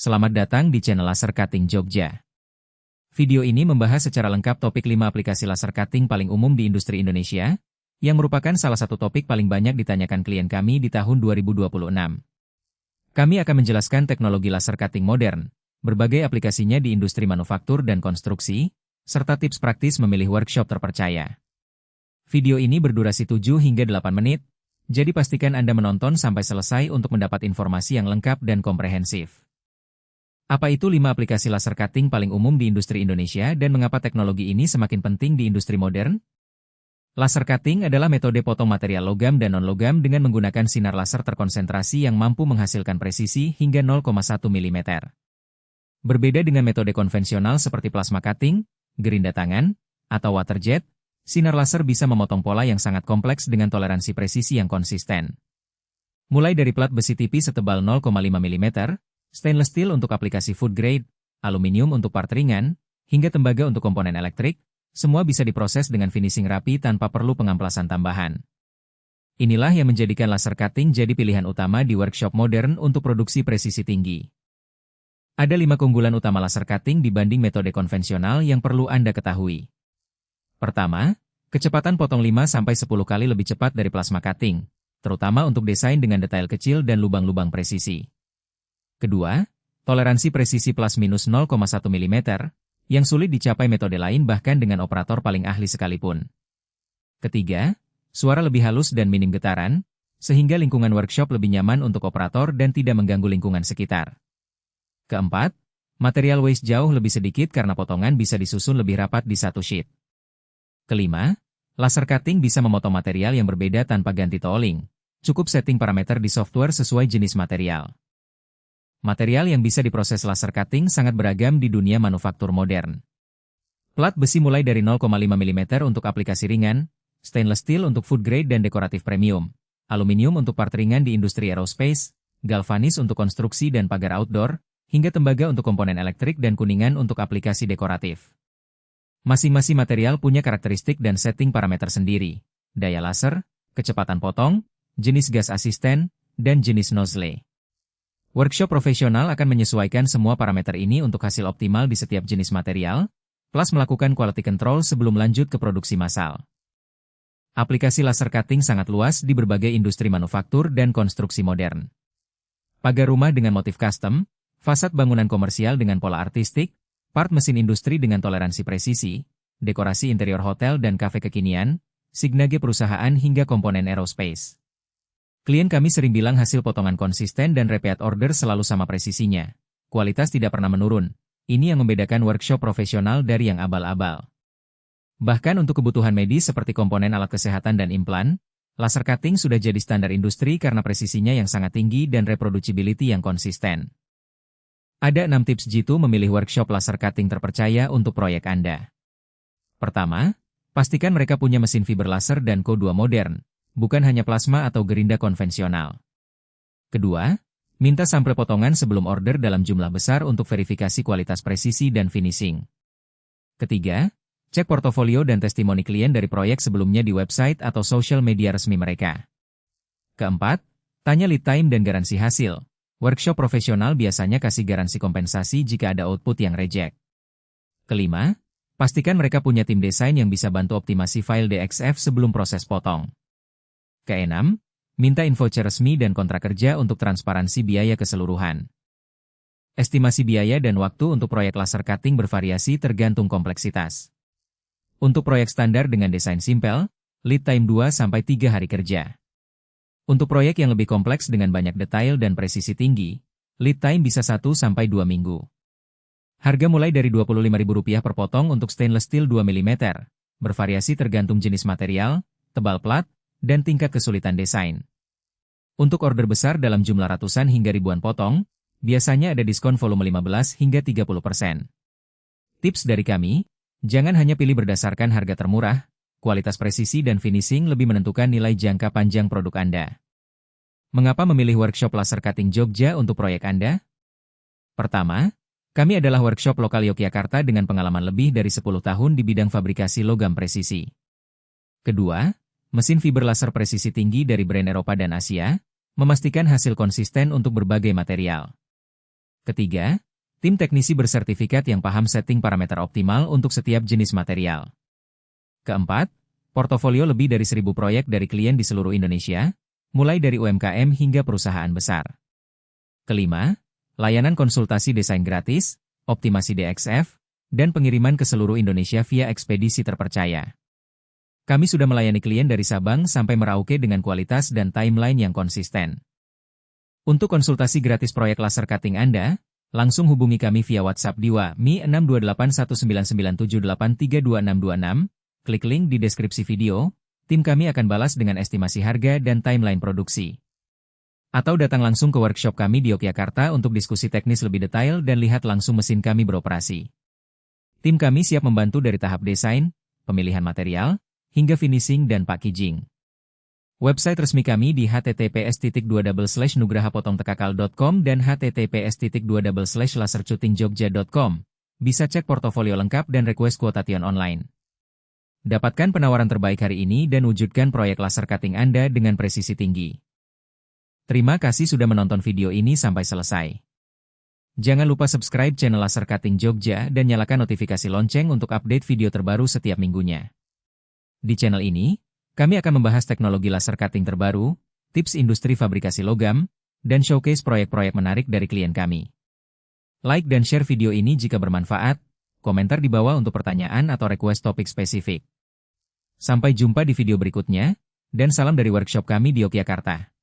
Selamat datang di channel Laser Cutting Jogja. Video ini membahas secara lengkap topik 5 aplikasi laser cutting paling umum di industri Indonesia, yang merupakan salah satu topik paling banyak ditanyakan klien kami di tahun 2026. Kami akan menjelaskan teknologi laser cutting modern, berbagai aplikasinya di industri manufaktur dan konstruksi, serta tips praktis memilih workshop terpercaya. Video ini berdurasi 7 hingga 8 menit, jadi pastikan Anda menonton sampai selesai untuk mendapat informasi yang lengkap dan komprehensif. Apa itu 5 aplikasi laser cutting paling umum di industri Indonesia dan mengapa teknologi ini semakin penting di industri modern? Laser cutting adalah metode potong material logam dan non-logam dengan menggunakan sinar laser terkonsentrasi yang mampu menghasilkan presisi hingga 0,1 mm. Berbeda dengan metode konvensional seperti plasma cutting, gerinda tangan, atau water jet, sinar laser bisa memotong pola yang sangat kompleks dengan toleransi presisi yang konsisten. Mulai dari plat besi tipis setebal 0,5 mm, stainless steel untuk aplikasi food grade, aluminium untuk part ringan, hingga tembaga untuk komponen elektrik, semua bisa diproses dengan finishing rapi tanpa perlu pengamplasan tambahan. Inilah yang menjadikan laser cutting jadi pilihan utama di workshop modern untuk produksi presisi tinggi. Ada 5 keunggulan utama laser cutting dibanding metode konvensional yang perlu Anda ketahui. Pertama, kecepatan potong 5-10 kali lebih cepat dari plasma cutting, terutama untuk desain dengan detail kecil dan lubang-lubang presisi. Kedua, toleransi presisi plus-minus 0,1 mm, yang sulit dicapai metode lain bahkan dengan operator paling ahli sekalipun. Ketiga, suara lebih halus dan minim getaran, sehingga lingkungan workshop lebih nyaman untuk operator dan tidak mengganggu lingkungan sekitar. Keempat, material waste jauh lebih sedikit karena potongan bisa disusun lebih rapat di satu sheet. Kelima, laser cutting bisa memotong material yang berbeda tanpa ganti tooling. Cukup setting parameter di software sesuai jenis material. Material yang bisa diproses laser cutting sangat beragam di dunia manufaktur modern. Plat besi mulai dari 0,5 mm untuk aplikasi ringan, stainless steel untuk food grade dan dekoratif premium, aluminium untuk part ringan di industri aerospace, galvanis untuk konstruksi dan pagar outdoor, hingga tembaga untuk komponen elektrik dan kuningan untuk aplikasi dekoratif. Masing-masing material punya karakteristik dan setting parameter sendiri, daya laser, kecepatan potong, jenis gas asisten, dan jenis nozzle. Workshop profesional akan menyesuaikan semua parameter ini untuk hasil optimal di setiap jenis material, plus melakukan quality control sebelum lanjut ke produksi massal. Aplikasi laser cutting sangat luas di berbagai industri manufaktur dan konstruksi modern. Pagar rumah dengan motif custom, fasad bangunan komersial dengan pola artistik, part mesin industri dengan toleransi presisi, dekorasi interior hotel dan kafe kekinian, signage perusahaan hingga komponen aerospace. Klien kami sering bilang hasil potongan konsisten dan repeat order selalu sama presisinya. Kualitas tidak pernah menurun. Ini yang membedakan workshop profesional dari yang abal-abal. Bahkan untuk kebutuhan medis seperti komponen alat kesehatan dan implan, laser cutting sudah jadi standar industri karena presisinya yang sangat tinggi dan reproducibility yang konsisten. Ada 6 tips jitu memilih workshop laser cutting terpercaya untuk proyek Anda. Pertama, pastikan mereka punya mesin fiber laser dan Co2 modern, bukan hanya plasma atau gerinda konvensional. Kedua, minta sampel potongan sebelum order dalam jumlah besar untuk verifikasi kualitas presisi dan finishing. Ketiga, cek portofolio dan testimoni klien dari proyek sebelumnya di website atau sosial media resmi mereka. Keempat, tanya lead time dan garansi hasil. Workshop profesional biasanya kasih garansi kompensasi jika ada output yang reject. Kelima, pastikan mereka punya tim desain yang bisa bantu optimasi file DXF sebelum proses potong. Keenam, minta info resmi dan kontrak kerja untuk transparansi biaya keseluruhan. Estimasi biaya dan waktu untuk proyek laser cutting bervariasi tergantung kompleksitas. Untuk proyek standar dengan desain simpel, lead time 2-3 hari kerja. Untuk proyek yang lebih kompleks dengan banyak detail dan presisi tinggi, lead time bisa 1-2 minggu. Harga mulai dari Rp25.000 per potong untuk stainless steel 2 mm, bervariasi tergantung jenis material, tebal plat, dan tingkat kesulitan desain. Untuk order besar dalam jumlah ratusan hingga ribuan potong, biasanya ada diskon volume 15 hingga 30%. Tips dari kami, jangan hanya pilih berdasarkan harga termurah, kualitas presisi dan finishing lebih menentukan nilai jangka panjang produk Anda. Mengapa memilih workshop laser cutting Jogja untuk proyek Anda? Pertama, kami adalah workshop lokal Yogyakarta dengan pengalaman lebih dari 10 tahun di bidang fabrikasi logam presisi. Kedua, mesin fiber laser presisi tinggi dari brand Eropa dan Asia, memastikan hasil konsisten untuk berbagai material. Ketiga, tim teknisi bersertifikat yang paham setting parameter optimal untuk setiap jenis material. Keempat, portofolio lebih dari 1.000 proyek dari klien di seluruh Indonesia, mulai dari UMKM hingga perusahaan besar. Kelima, layanan konsultasi desain gratis, optimasi DXF, dan pengiriman ke seluruh Indonesia via ekspedisi terpercaya. Kami sudah melayani klien dari Sabang sampai Merauke dengan kualitas dan timeline yang konsisten. Untuk konsultasi gratis proyek laser cutting Anda, langsung hubungi kami via WhatsApp di Mi 6281997832626, klik link di deskripsi video, tim kami akan balas dengan estimasi harga dan timeline produksi. Atau datang langsung ke workshop kami di Yogyakarta untuk diskusi teknis lebih detail dan lihat langsung mesin kami beroperasi. Tim kami siap membantu dari tahap desain, pemilihan material, hingga finishing dan packaging. Website resmi kami di https://nugrahapotongtekakal.com dan https://lasercuttingjogja.com. Bisa cek portofolio lengkap dan request quotation online. Dapatkan penawaran terbaik hari ini dan wujudkan proyek laser cutting Anda dengan presisi tinggi. Terima kasih sudah menonton video ini sampai selesai. Jangan lupa subscribe channel Laser Cutting Jogja dan nyalakan notifikasi lonceng untuk update video terbaru setiap minggunya. Di channel ini, kami akan membahas teknologi laser cutting terbaru, tips industri fabrikasi logam, dan showcase proyek-proyek menarik dari klien kami. Like dan share video ini jika bermanfaat, komentar di bawah untuk pertanyaan atau request topik spesifik. Sampai jumpa di video berikutnya, dan salam dari workshop kami di Yogyakarta.